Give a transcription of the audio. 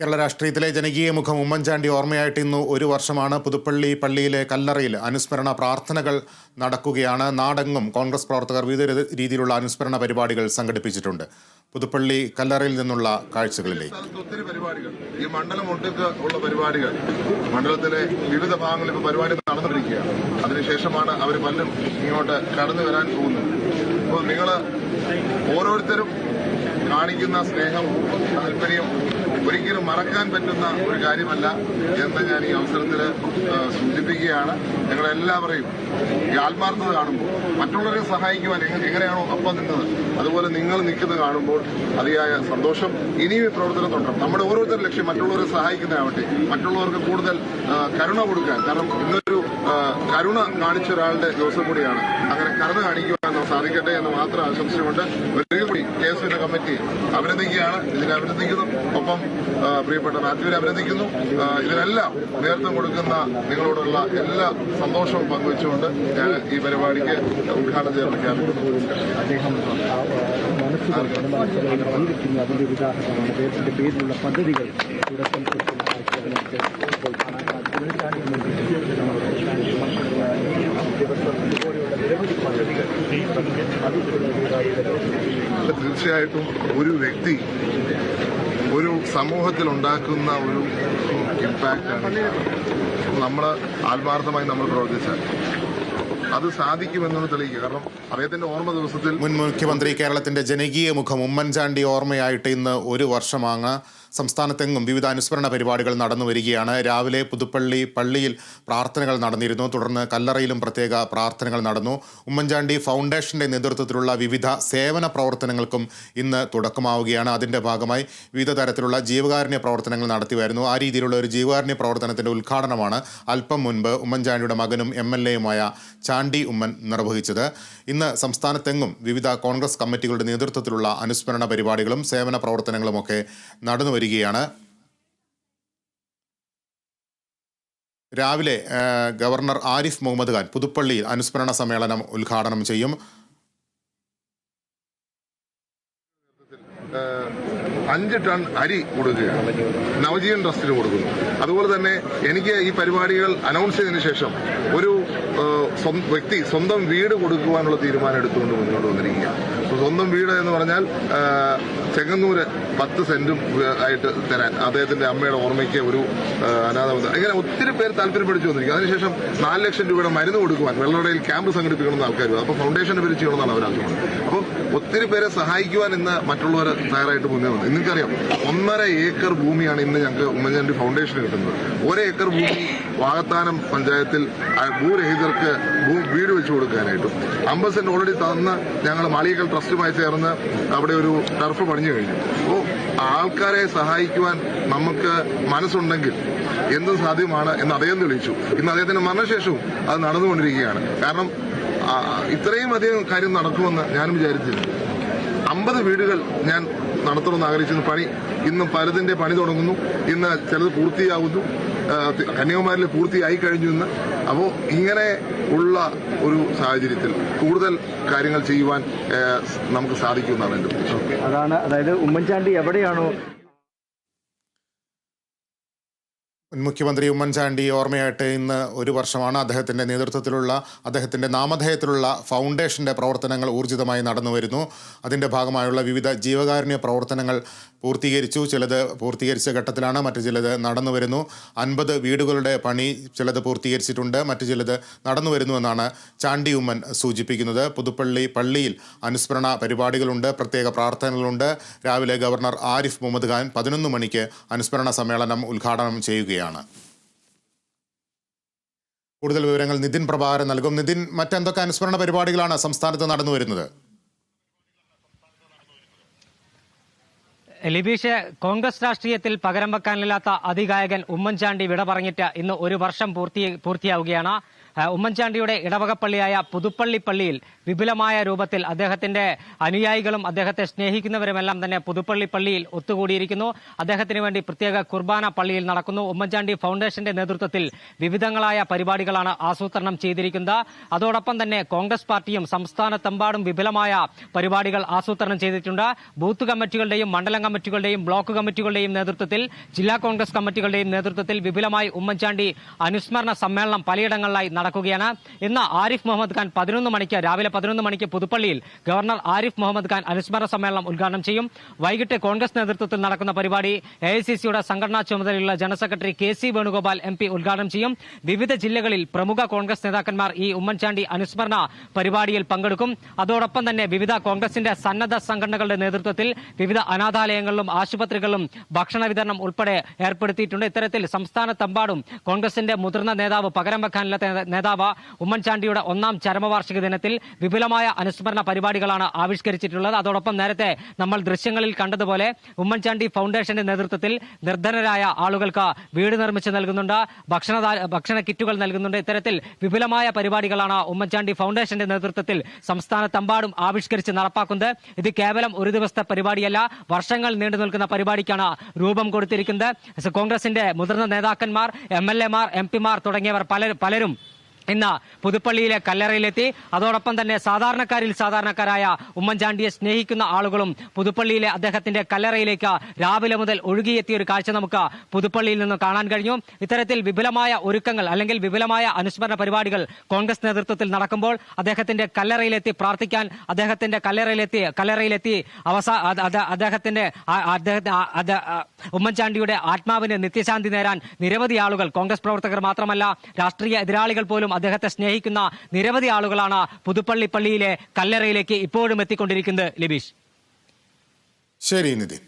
കേരള രാഷ്ട്രീയത്തിലെ ജനകീയ മുഖം ഉമ്മൻചാണ്ടി ഓർമ്മയായിട്ട് ഇന്ന് ഒരു വർഷമാണ്. പുതുപ്പള്ളി പള്ളിയിലെ കല്ലറയിൽ അനുസ്മരണ പ്രാർത്ഥനകൾ നടക്കുകയാണ്. നാടെങ്ങും കോൺഗ്രസ് പ്രവർത്തകർ വിവിധ രീതിയിലുള്ള അനുസ്മരണ പരിപാടികൾ സംഘടിപ്പിച്ചിട്ടുണ്ട്. പുതുപ്പള്ളി കല്ലറയിൽ നിന്നുള്ള കാഴ്ചകളിലേക്ക്. ഒത്തിരി പരിപാടികൾ ഈ മണ്ഡലം ഒട്ടുക്ക് ഉള്ള പരിപാടികൾ മണ്ഡലത്തിലെ വിവിധ ഭാഗങ്ങളിൽ ഇപ്പോൾ പരിപാടി നടന്നിരിക്കുകയാണ്. അതിനുശേഷമാണ് അവർ പലരും ഇങ്ങോട്ട് കടന്നു വരാൻ പോകുന്നത്. അപ്പോൾ നിങ്ങൾ ഓരോരുത്തരും കാണിക്കുന്ന സ്നേഹം താല്പര്യം ഒരിക്കലും മറക്കാൻ പറ്റുന്ന ഒരു കാര്യമല്ല എന്ന് ഞാൻ ഈ അവസരത്തിൽ സൂചിപ്പിക്കുകയാണ്. ഞങ്ങളെല്ലാവരെയും ഈ ആത്മാർത്ഥത കാണുമ്പോൾ മറ്റുള്ളവരെ സഹായിക്കുവാൻ എങ്ങനെയാണോ അപ്പം നിന്നത് അതുപോലെ നിങ്ങൾ നിൽക്കുന്നത് കാണുമ്പോൾ അതിയായ സന്തോഷം. ഇനിയും ഈ പ്രവർത്തനം തുടരണം. നമ്മുടെ ഓരോരുത്തരുടെ ലക്ഷ്യം മറ്റുള്ളവരെ സഹായിക്കുന്നതാവട്ടെ, മറ്റുള്ളവർക്ക് കൂടുതൽ കരുണ കൊടുക്കാൻ. കാരണം ഇന്നൊരു കരുണ കാണിച്ച ഒരാളുടെ ദിവസം കൂടിയാണ്. അങ്ങനെ കരുണ കാണിക്കുവാൻ സാധിക്കട്ടെ എന്ന് മാത്രം ആശംസിച്ചുകൊണ്ട് ഒരിക്കൽ കൂടി KSUവിന്റെ കമ്മിറ്റി അഭിനന്ദിക്കുകയാണ്. ഇതിനെ അഭിനന്ദിക്കുന്നു. ഒപ്പം പ്രിയപ്പെട്ട മാത്യുവിനെ അഭിനന്ദിക്കുന്നു. ഇതിനെല്ലാം നേതൃത്വം കൊടുക്കുന്ന നിങ്ങളോടുള്ള എല്ലാ സന്തോഷവും പങ്കുവെച്ചുകൊണ്ട് ഞാൻ ഈ പരിപാടിക്ക് ഉദ്ഘാടനം ചെയ്യാൻ പ്രഖ്യാപിക്കുന്നു. അതിന്റെ ഉദാഹരണമാണ് അദ്ദേഹത്തിന്റെ പേരിലുള്ള പദ്ധതികൾ തുടക്കം തീർച്ചയായിട്ടും ഒരു വ്യക്തി ഒരു സമൂഹത്തിൽ ഉണ്ടാക്കുന്ന ഒരു ഇമ്പാക്റ്റാണ് നമ്മൾ ആത്മാർത്ഥമായി നമ്മൾ പ്രവർത്തിച്ചാൽ അത് സാധിക്കുമെന്നാണ് തെളിയിക്കുക. കാരണം അദ്ദേഹത്തിന്റെ ഓർമ്മ ദിവസത്തിൽ മുൻ മുഖ്യമന്ത്രി, കേരളത്തിന്റെ ജനകീയ മുഖം ഉമ്മൻചാണ്ടി ഓർമ്മയായിട്ട് ഇന്ന് ഒരു വർഷമാണ്. സംസ്ഥാനത്തെങ്ങും വിവിധ അനുസ്മരണ പരിപാടികൾ നടന്നു വരികയാണ്. രാവിലെ പുതുപ്പള്ളി പള്ളിയിൽ പ്രാർത്ഥനകൾ നടന്നിരുന്നു. തുടർന്ന് കല്ലറയിലും പ്രത്യേക പ്രാർത്ഥനകൾ നടന്നു. ഉമ്മൻചാണ്ടി ഫൗണ്ടേഷന്റെ നേതൃത്വത്തിലുള്ള വിവിധ സേവന പ്രവർത്തനങ്ങൾക്കും ഇന്ന് തുടക്കമാവുകയാണ്. അതിൻ്റെ ഭാഗമായി വിവിധ തരത്തിലുള്ള ജീവകാരുണ്യ പ്രവർത്തനങ്ങൾ നടത്തിവരുന്നു. ആ രീതിയിലുള്ള ഒരു ജീവകാരുണ്യ പ്രവർത്തനത്തിൻ്റെ ഉദ്ഘാടനമാണ് അല്പം മുൻപ് ഉമ്മൻചാണ്ടിയുടെ മകനും MLA-യുമായ ചാണ്ടി ഉമ്മൻ നിർവഹിച്ചത്. ഇന്ന് സംസ്ഥാനത്തെങ്ങും വിവിധ കോൺഗ്രസ് കമ്മിറ്റികളുടെ നേതൃത്വത്തിലുള്ള അനുസ്മരണ പരിപാടികളും സേവന പ്രവർത്തനങ്ങളുമൊക്കെ നടന്നു വരികയാണ്. രാവിലെ ഗവർണർ ആരിഫ് മുഹമ്മദ് ഖാൻ പുതുപ്പള്ളിയിൽ അനുസ്മരണ സമ്മേളനം ഉദ്ഘാടനം ചെയ്യും. 5 ടൺ അരി കൊടുക്കുകയാണ്. നവജീവൻ ട്രസ്റ്റിന് കൊടുക്കുന്നു. അതുപോലെ തന്നെ എനിക്ക് ഈ പരിപാടികൾ അനൗൺസ് ചെയ്തതിനു ശേഷം ഒരു വ്യക്തി സ്വന്തം വീട് കൊടുക്കുവാനുള്ള തീരുമാനം എടുത്തുകൊണ്ട് മുന്നോട്ട് വന്നിരിക്കുകയാണ്. സ്വന്തം വീട് എന്ന് പറഞ്ഞാൽ ചെങ്ങന്നൂര് 10 സെന്റും ആയിട്ട് തരാൻ അദ്ദേഹത്തിന്റെ അമ്മയുടെ ഓർമ്മയ്ക്ക് ഒരു അനാഥ ഇങ്ങനെ ഒത്തിരി പേര് താല്പര്യപ്പെടുത്തി വന്നിരിക്കും. അതിനുശേഷം 4 ലക്ഷം രൂപയുടെ മരുന്ന് കൊടുക്കുവാൻ വെള്ളടയിൽ ക്യാമ്പ് സംഘടിപ്പിക്കണമെന്ന് ആൾക്കാർ അപ്പോൾ ഫൗണ്ടേഷനെ പേര് ചെയ്യണമെന്നാണ് അവരാഗ്രഹം. അപ്പോൾ ഒത്തിരി പേരെ സഹായിക്കുവാൻ ഇന്ന് മറ്റുള്ളവർ തയ്യാറായിട്ട് മുന്നേ വന്നു. നിങ്ങൾക്കറിയാം 1.5 ഏക്കർ ഭൂമിയാണ് ഇന്ന് ഞങ്ങൾക്ക് ഉമ്മൻചാണ്ടി ഫൗണ്ടേഷന് കിട്ടുന്നത്. 1 ഏക്കർ ഭൂമി വാകത്താനം പഞ്ചായത്തിൽ ഭൂരഹിതർക്ക് വീട് വെച്ചു കൊടുക്കാനായിട്ടും 50 സെന്റ് ഓൾറെഡി തന്ന് ഞങ്ങൾ മാളികൽ ട്രസ്റ്റുമായി ചേർന്ന് അവിടെ ഒരു ടർഫ് പണിഞ്ഞു കഴിഞ്ഞു. അപ്പോൾ ആൾക്കാരെ സഹായിക്കുവാൻ നമുക്ക് മനസ്സുണ്ടെങ്കിൽ എന്തും സാധ്യമാണ് എന്ന് അദ്ദേഹം തെളിയിച്ചു. ഇന്ന് അദ്ദേഹത്തിന്റെ മരണശേഷവും അത് നടന്നുകൊണ്ടിരിക്കുകയാണ്. കാരണം ഇത്രയും അധികം കാര്യം നടക്കുമെന്ന് ഞാനും വിചാരിച്ചില്ല. 50 വീടുകൾ ഞാൻ നടത്തണമെന്ന് ആഗ്രഹിച്ചിരുന്നു. പണി ഇന്നും പലതിന്റെ പണി തുടങ്ങുന്നു. ഇന്ന് ചിലത് പൂർത്തിയാവുന്നു. കന്യാകുമാരിയിൽ പൂർത്തിയായി കഴിഞ്ഞു ഇന്ന്. അപ്പോൾ ഇങ്ങനെ ഉള്ള ഒരു സാഹചര്യത്തിൽ കൂടുതൽ കാര്യങ്ങൾ ചെയ്യുവാൻ നമുക്ക് സാധിക്കുമെന്നാണ് എൻ്റെ ഉദ്ദേശം. അതായത് ഉമ്മൻചാണ്ടി എവിടെയാണോ മുഖ്യമന്ത്രി ഉമ്മൻചാണ്ടി ഓർമ്മയായിട്ട് ഇന്ന് ഒരു വർഷമാണ്. അദ്ദേഹത്തിൻ്റെ നേതൃത്വത്തിലുള്ള അദ്ദേഹത്തിൻ്റെ നാമധേയത്തിലുള്ള ഫൗണ്ടേഷൻ്റെ പ്രവർത്തനങ്ങൾ ഊർജിതമായി നടന്നു വരുന്നു. അതിൻ്റെ ഭാഗമായുള്ള വിവിധ ജീവകാരുണ്യ പ്രവർത്തനങ്ങൾ പൂർത്തീകരിച്ചു. ചിലത് പൂർത്തീകരിച്ച ഘട്ടത്തിലാണ്, മറ്റു ചിലത് നടന്നു വരുന്നു. 50 വീടുകളുടെ പണി ചിലത് പൂർത്തീകരിച്ചിട്ടുണ്ട്, മറ്റു ചിലത് നടന്നു വരുന്നുവെന്നാണ് ചാണ്ടി ഉമ്മൻ സൂചിപ്പിക്കുന്നത്. പുതുപ്പള്ളി പള്ളിയിൽ അനുസ്മരണ പരിപാടികളുണ്ട്, പ്രത്യേക പ്രാർത്ഥനകളുണ്ട്. രാവിലെ ഗവർണർ ആരിഫ് മുഹമ്മദ് ഖാൻ 11 മണിക്ക് അനുസ്മരണ സമ്മേളനം ഉദ്ഘാടനം ചെയ്യുകയാണ്. കൂടുതൽ വിവരങ്ങൾ നിതിൻ പ്രഭാകരൻ നൽകും. നിതിൻ, മറ്റെന്തൊക്കെ അനുസ്മരണ പരിപാടികളാണ് സംസ്ഥാനത്ത് നടന്നു വരുന്നത്? ലിബീഷ്, കോൺഗ്രസ് രാഷ്ട്രീയത്തിൽ പകരം വെക്കാനില്ലാത്ത അതികായകൻ ഉമ്മൻചാണ്ടി വിട പറഞ്ഞിട്ട് ഇന്ന് ഒരു വർഷം പൂർത്തിയാവുകയാണ്. ഉമ്മൻചാണ്ടിയുടെ ഇടവകപ്പള്ളിയായ പുതുപ്പള്ളി പള്ളിയിൽ വിപുലമായ രൂപത്തിൽ അദ്ദേഹത്തിന്റെ അനുയായികളും അദ്ദേഹത്തെ സ്നേഹിക്കുന്നവരുമെല്ലാം തന്നെ പുതുപ്പള്ളി പള്ളിയിൽ ഒത്തുകൂടിയിരിക്കുന്നു. അദ്ദേഹത്തിന് വേണ്ടി പ്രത്യേക കുർബാന പള്ളിയിൽ നടക്കുന്നു. ഉമ്മൻചാണ്ടി ഫൗണ്ടേഷന്റെ നേതൃത്വത്തിൽ വിവിധങ്ങളായ പരിപാടികളാണ് ആസൂത്രണം ചെയ്തിരിക്കുന്നത്. അതോടൊപ്പം തന്നെ കോൺഗ്രസ് പാർട്ടിയും സംസ്ഥാനത്തെമ്പാടും വിപുലമായ പരിപാടികൾ ആസൂത്രണം ചെയ്തിട്ടുണ്ട്. ബൂത്ത് കമ്മിറ്റികളുടെയും മണ്ഡലം കമ്മിറ്റികളുടെയും ബ്ലോക്ക് കമ്മിറ്റികളുടെയും നേതൃത്വത്തിൽ ജില്ലാ കോൺഗ്രസ് കമ്മിറ്റികളുടെയും നേതൃത്വത്തിൽ വിപുലമായി ഉമ്മൻചാണ്ടി അനുസ്മരണ സമ്മേളനം പലയിടങ്ങളിലായി നടക്കുകയാണ്. ഇന്ന് ആരിഫ് മുഹമ്മദ് ഖാൻ രാവിലെ 11 മണിക്ക് പുതുപ്പള്ളിയിൽ ഗവർണർ ആരിഫ് മുഹമ്മദ് ഖാൻ അനുസ്മരണ സമ്മേളനം ഉദ്ഘാടനം ചെയ്യും. വൈകിട്ട് കോൺഗ്രസ് നേതൃത്വത്തിൽ നടക്കുന്ന പരിപാടി AICCയുടെ സംഘടനാ ചുമതലയുള്ള general secretary KC Venugopal MP ഉദ്ഘാടനം ചെയ്യും. വിവിധ ജില്ലകളിൽ പ്രമുഖ കോൺഗ്രസ് നേതാക്കന്മാർ ഈ ഉമ്മൻചാണ്ടി അനുസ്മരണ പരിപാടിയിൽ പങ്കെടുക്കും. അതോടൊപ്പം തന്നെ വിവിധ കോൺഗ്രസിന്റെ സന്നദ്ധ സംഘടനകളുടെ നേതൃത്വത്തിൽ വിവിധ അനാഥാലയങ്ങളിലും ആശുപത്രികളിലും ഭക്ഷണ വിതരണം ഉൾപ്പെടെ ഏർപ്പെടുത്തിയിട്ടുണ്ട്. ഇത്തരത്തിൽ സംസ്ഥാനത്തെമ്പാടും കോൺഗ്രസിന്റെ മുതിർന്ന നേതാവ്, പകരം വെക്കാനില്ലാത്ത നേതാവ് ഉമ്മൻചാണ്ടിയുടെ 1ാം ചരമവാർഷിക ദിനത്തിൽ വിപുലമായ അനുസ്മരണ പരിപാടികളാണ് ആവിഷ്കരിച്ചിട്ടുള്ളത്. അതോടൊപ്പം നേരത്തെ നമ്മൾ ദൃശ്യങ്ങളിൽ കണ്ടതുപോലെ ഉമ്മൻചാണ്ടി ഫൗണ്ടേഷന്റെ നേതൃത്വത്തിൽ നിർധനരായ ആളുകൾക്ക് വീട് നിർമ്മിച്ച് നൽകുന്നുണ്ട്, ഭക്ഷണ കിറ്റുകൾ നൽകുന്നുണ്ട്. ഇത്തരത്തിൽ വിപുലമായ പരിപാടികളാണ് ഉമ്മൻചാണ്ടി ഫൗണ്ടേഷന്റെ നേതൃത്വത്തിൽ സംസ്ഥാനത്തെമ്പാടും ആവിഷ്കരിച്ച് നടപ്പാക്കുന്നത്. ഇത് കേവലം ഒരു ദിവസത്തെ പരിപാടിയല്ല, വർഷങ്ങൾ നീണ്ടു നിൽക്കുന്ന പരിപാടിക്കാണ് രൂപം കൊടുത്തിരിക്കുന്നത്. കോൺഗ്രസിന്റെ മുതിർന്ന നേതാക്കന്മാർ, MLA മാർ, MP മാർ തുടങ്ങിയവർ പലരും ഇന്ന് പുതുപ്പള്ളിയിലെ കല്ലറയിലെത്തി. അതോടൊപ്പം തന്നെ സാധാരണക്കാരായ ഉമ്മൻചാണ്ടിയെ സ്നേഹിക്കുന്ന ആളുകളും പുതുപ്പള്ളിയിലെ അദ്ദേഹത്തിന്റെ കല്ലറയിലേക്ക് രാവിലെ മുതൽ ഒഴുകിയെത്തിയ ഒരു കാഴ്ച നമുക്ക് പുതുപ്പള്ളിയിൽ നിന്ന് കാണാൻ കഴിഞ്ഞു. ഇത്തരത്തിൽ വിപുലമായ ഒരുക്കങ്ങൾ അല്ലെങ്കിൽ വിപുലമായ അനുസ്മരണ പരിപാടികൾ കോൺഗ്രസ് നേതൃത്വത്തിൽ നടക്കുമ്പോൾ അദ്ദേഹത്തിന്റെ കല്ലറയിലെത്തി പ്രാർത്ഥിക്കാൻ, അദ്ദേഹത്തിന്റെ കല്ലറയിലെത്തി ഉമ്മൻചാണ്ടിയുടെ ആത്മാവിന് നിത്യശാന്തി നേരാൻ നിരവധി ആളുകൾ, കോൺഗ്രസ് പ്രവർത്തകർ മാത്രമല്ല രാഷ്ട്രീയ എതിരാളികൾ പോലും അദ്ദേഹത്തെ സ്നേഹിക്കുന്ന നിരവധി ആളുകളാണ് പുതുപ്പള്ളി പള്ളിയിലെ കല്ലറയിലേക്ക് ഇപ്പോഴും എത്തിക്കൊണ്ടിരിക്കുന്നത്. ലിബീഷ്. ശരി നിതിൻ.